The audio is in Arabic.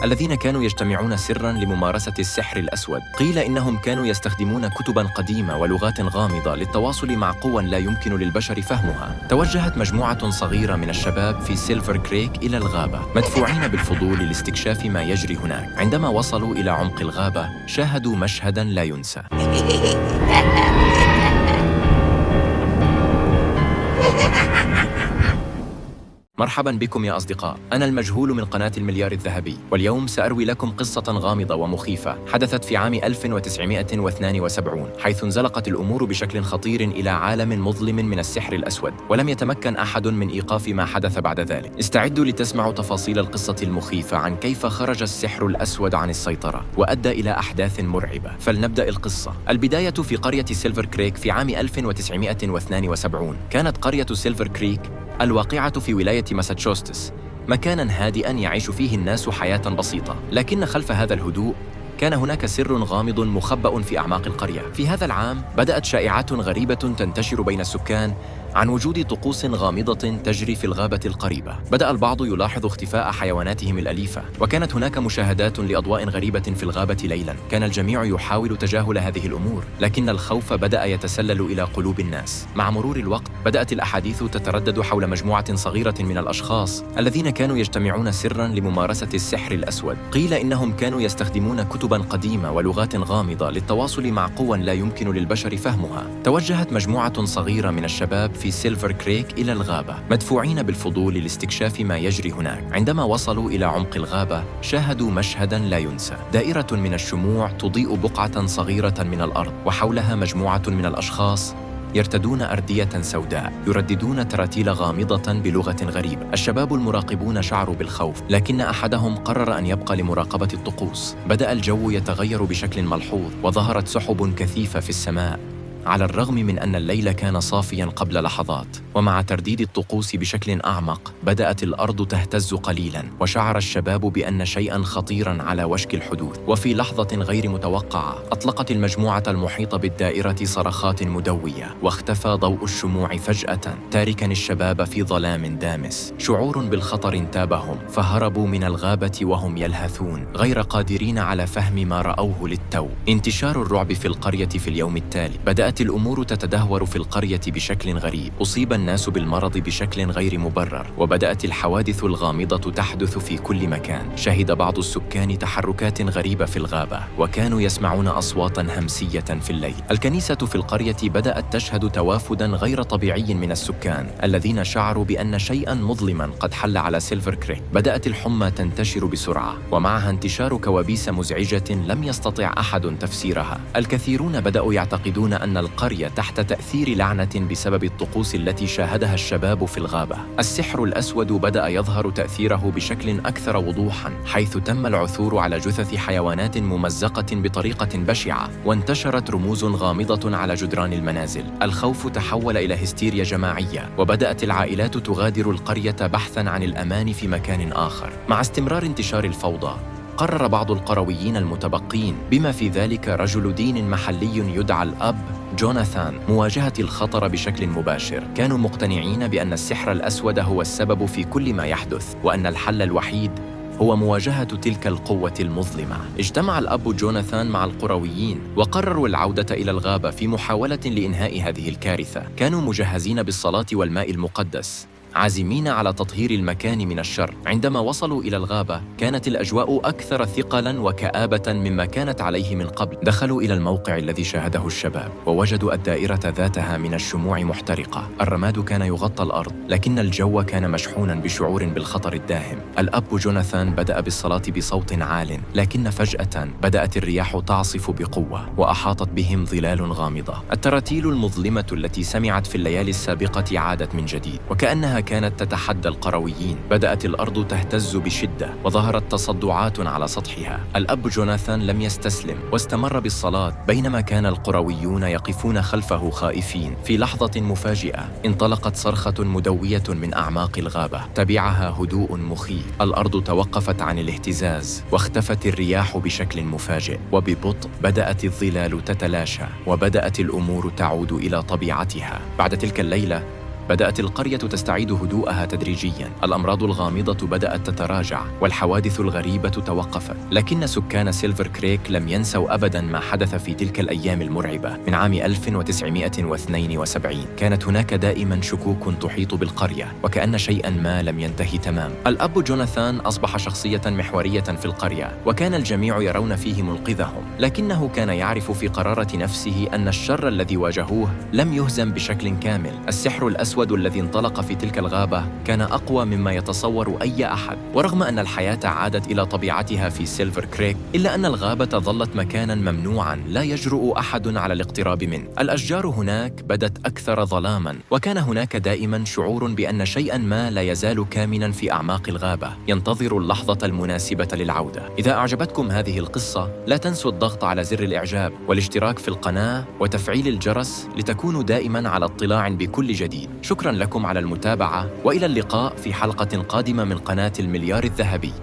الذين كانوا يجتمعون سراً لممارسة السحر الأسود. قيل إنهم كانوا يستخدمون كتباً قديمة ولغات غامضة للتواصل مع قوى لا يمكن للبشر فهمها. توجهت مجموعة صغيرة من الشباب في سيلفر كريك إلى الغابة، مدفوعين بالفضول لاستكشاف ما يجري هناك. عندما وصلوا إلى عمق الغابة، شاهدوا مشهداً لا ينسى. مرحباً بكم يا أصدقاء، أنا المجهول من قناة المليار الذهبي، واليوم سأروي لكم قصة غامضة ومخيفة حدثت في عام 1972، حيث انزلقت الأمور بشكل خطير إلى عالم مظلم من السحر الأسود، ولم يتمكن أحد من إيقاف ما حدث بعد ذلك. استعدوا لتسمعوا تفاصيل القصة المخيفة عن كيف خرج السحر الأسود عن السيطرة وأدى إلى أحداث مرعبة. فلنبدأ القصة. البداية في قرية سيلفر كريك في عام 1972. كانت قرية سيلفر كريك الواقعة في ولاية ماساتشوستس مكاناً هادئاً يعيش فيه الناس حياة بسيطة، لكن خلف هذا الهدوء كان هناك سر غامض مخبأ في أعماق القرية. في هذا العام بدأت شائعات غريبة تنتشر بين السكان عن وجود طقوس غامضة تجري في الغابة القريبة. بدأ البعض يلاحظ اختفاء حيواناتهم الأليفة، وكانت هناك مشاهدات لأضواء غريبة في الغابة ليلاً. كان الجميع يحاول تجاهل هذه الأمور، لكن الخوف بدأ يتسلل إلى قلوب الناس. مع مرور الوقت بدأت الأحاديث تتردد حول مجموعة صغيرة من الأشخاص الذين كانوا يجتمعون سراً لممارسة السحر الأسود. قيل إنهم كانوا يستخدمون كتباً قديمة ولغات غامضة للتواصل مع قوى لا يمكن للبشر فهمها. توجهت مجموعة صغيرة من الشباب في سيلفر كريك إلى الغابة، مدفوعين بالفضول لاستكشاف ما يجري هناك. عندما وصلوا إلى عمق الغابة، شاهدوا مشهداً لا ينسى. دائرة من الشموع تضيء بقعة صغيرة من الأرض، وحولها مجموعة من الأشخاص يرتدون أردية سوداء، يرددون تراتيل غامضة بلغة غريبة. الشباب المراقبون شعروا بالخوف، لكن أحدهم قرر أن يبقى لمراقبة الطقوس. بدأ الجو يتغير بشكل ملحوظ، وظهرت سحب كثيفة في السماء على الرغم من أن الليل كان صافياً قبل لحظات. ومع ترديد الطقوس بشكل أعمق، بدأت الأرض تهتز قليلاً، وشعر الشباب بأن شيئاً خطيراً على وشك الحدوث. وفي لحظة غير متوقعة، أطلقت المجموعة المحيطة بالدائرة صرخات مدوية، واختفى ضوء الشموع فجأة، تاركاً الشباب في ظلام دامس. شعور بالخطر انتابهم، فهربوا من الغابة وهم يلهثون، غير قادرين على فهم ما رأوه للتو. انتشار الرعب في القرية في اليوم التالي. بدأت الأمور تتدهور في القرية بشكل غريب، أصيب الناس بالمرض بشكل غير مبرر، وبدأت الحوادث الغامضة تحدث في كل مكان. شهد بعض السكان تحركات غريبة في الغابة، وكانوا يسمعون أصواتاً همسية في الليل. الكنيسة في القرية بدأت تشهد توافداً غير طبيعي من السكان الذين شعروا بأن شيئاً مظلماً قد حل على سيلفر كريك. بدأت الحمى تنتشر بسرعة، ومعها انتشار كوابيس مزعجة لم يستطع أحد تفسيرها. الكثيرون بدأوا يعتقدون أن القرية تحت تأثير لعنة بسبب الطقوس التي شاهدها الشباب في الغابة. السحر الأسود بدأ يظهر تأثيره بشكل أكثر وضوحاً، حيث تم العثور على جثث حيوانات ممزقة بطريقة بشعة، وانتشرت رموز غامضة على جدران المنازل. الخوف تحول إلى هستيريا جماعية، وبدأت العائلات تغادر القرية بحثاً عن الأمان في مكان آخر. مع استمرار انتشار الفوضى، قرر بعض القرويين المتبقين، بما في ذلك رجل دين محلي يدعى الأب جوناثان، مواجهة الخطر بشكل مباشر. كانوا مقتنعين بأن السحر الأسود هو السبب في كل ما يحدث، وأن الحل الوحيد هو مواجهة تلك القوة المظلمة. اجتمع الأب جوناثان مع القرويين، وقرروا العودة إلى الغابة في محاولة لإنهاء هذه الكارثة. كانوا مجهزين بالصلاة والماء المقدس، عازمين على تطهير المكان من الشر. عندما وصلوا إلى الغابة، كانت الأجواء أكثر ثقلاً وكآبة مما كانت عليه من قبل. دخلوا إلى الموقع الذي شاهده الشباب، ووجدوا الدائرة ذاتها من الشموع محترقة. الرماد كان يغطى الأرض، لكن الجو كان مشحوناً بشعور بالخطر الداهم. الأب جوناثان بدأ بالصلاة بصوت عال، لكن فجأة بدأت الرياح تعصف بقوة، وأحاطت بهم ظلال غامضة. التراتيل المظلمة التي سمعت في الليالي السابقة عادت من جديد، وكأنها كانت تتحدى القرويين. بدأت الأرض تهتز بشدة، وظهرت تصدعات على سطحها. الأب جوناثان لم يستسلم، واستمر بالصلاة، بينما كان القرويون يقفون خلفه خائفين. في لحظة مفاجئة، انطلقت صرخة مدوية من أعماق الغابة، تبعها هدوء مخيف. الأرض توقفت عن الاهتزاز، واختفت الرياح بشكل مفاجئ، وببطء بدأت الظلال تتلاشى، وبدأت الأمور تعود إلى طبيعتها. بعد تلك الليلة، بدأت القرية تستعيد هدوءها تدريجياً. الأمراض الغامضة بدأت تتراجع والحوادث الغريبة توقفت، لكن سكان سيلفر كريك لم ينسوا أبداً ما حدث في تلك الأيام المرعبة. من عام 1972 كانت هناك دائماً شكوك تحيط بالقرية، وكأن شيئاً ما لم ينتهي تمام. الأب جوناثان أصبح شخصية محورية في القرية، وكان الجميع يرون فيه منقذهم، لكنه كان يعرف في قرارة نفسه أن الشر الذي واجهوه لم يهزم بشكل كامل. السحر الأسود الذي انطلق في تلك الغابة كان أقوى مما يتصور أي أحد، ورغم أن الحياة عادت إلى طبيعتها في سيلفر كريك، إلا أن الغابة ظلت مكاناً ممنوعاً لا يجرؤ أحد على الاقتراب منه. الأشجار هناك بدت أكثر ظلاماً، وكان هناك دائماً شعور بأن شيئاً ما لا يزال كامناً في أعماق الغابة، ينتظر اللحظة المناسبة للعودة. إذا أعجبتكم هذه القصة، لا تنسوا الضغط على زر الإعجاب والاشتراك في القناة وتفعيل الجرس لتكونوا دائماً على اطلاع بكل جديد. شكراً لكم على المتابعة، وإلى اللقاء في حلقة قادمة من قناة المليار الذهبي.